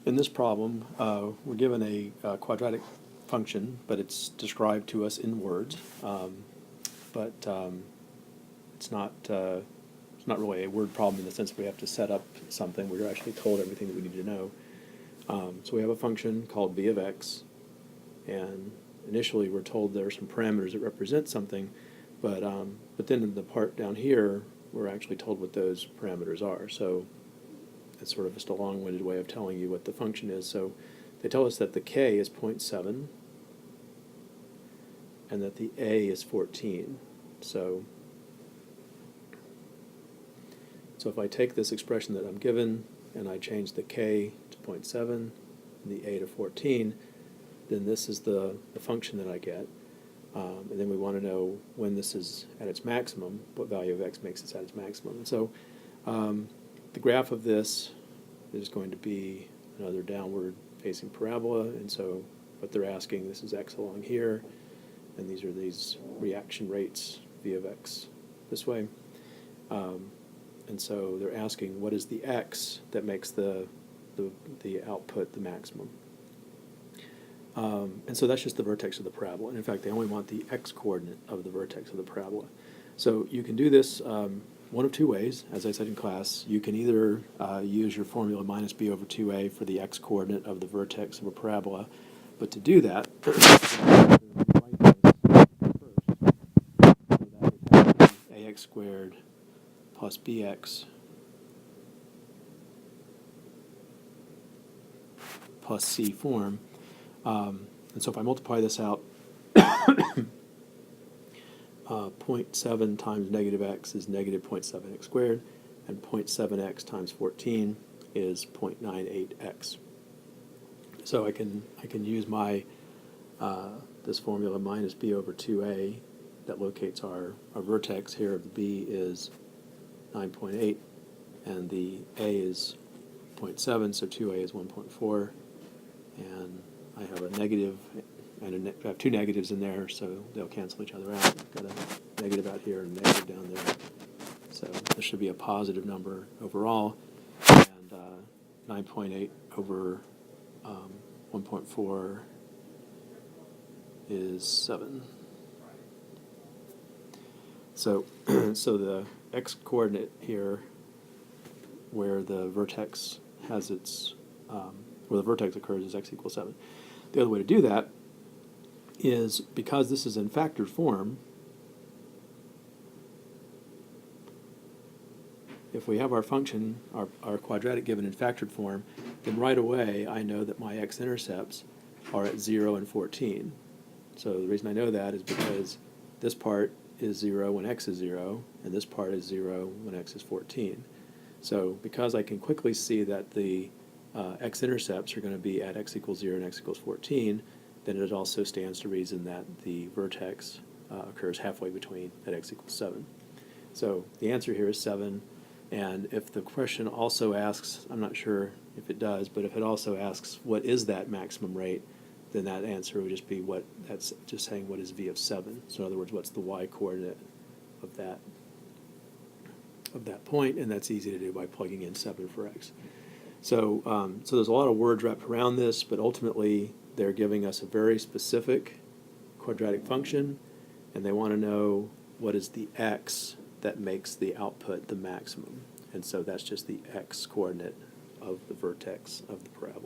In this problem, we're given a quadratic function, but it's described to us in words. But it's not really a word problem in the sense that we have to set up something. We're actually told everything that we need to know. So we have a function called v of x, and initially we're told there are some parameters that represent something, but then in the part down here, we're actually told what those parameters are. So it's sort of just a long-winded way of telling you what the function is. So they tell us that the k is 0.7 and that the a is 14. So if I take this expression that I'm given and I change the k to 0.7 and the a to 14, then this is the function that I get. And then we want to know when this is at its maximum, what value of x makes this at its maximum. And so the graph of this is going to be another downward facing parabola, and so what they're asking, this is x along here, and these are these reaction rates, v of x this way. And so they're asking what is the x that makes the output the maximum. And so that's just the vertex of the parabola. And in fact, they only want the x-coordinate of the vertex of the parabola. So you can do this one of two ways. As I said in class, you can either use your formula minus b over 2a for the x-coordinate of the vertex of a parabola. But to do that, ax squared plus bx plus c form. And so if I multiply this out, 0.7 times negative x is negative 0.7x squared, and 0.7x times 14 is 0.98x. So I can use my this formula minus b over 2a that locates our vertex here. The b is 9.8 and the a is 0.7, so 2a is 1.4, and I have a negative and I have two negatives in there, so they'll cancel each other out. I've got a negative out here and a negative down there. So this should be a positive number overall. And 9.8 over 1.4 is 7. So, so the x-coordinate here, where the vertex has its, where the vertex occurs, is x equals 7. The other way to do that is, because this is in factored form, if we have our function, our quadratic given in factored form, then right away I know that my x-intercepts are at 0 and 14. So the reason I know that is because this part is 0 when x is 0, and this part is 0 when x is 14. So because I can quickly see that the x-intercepts are going to be at x equals 0 and x equals 14, then it also stands to reason that the vertex occurs halfway between at x equals 7. So the answer here is 7, and if the question also asks, I'm not sure if it does, but if it also asks what is that maximum rate, then that answer would just be what, that's just saying what is v of 7. So in other words, what's the y-coordinate of that point, and that's easy to do by plugging in 7 for x. So, so there's a lot of words wrapped around this, but ultimately they're giving us a very specific quadratic function, and they want to know what is the x that makes the output the maximum. And so that's just the x-coordinate of the vertex of the parabola.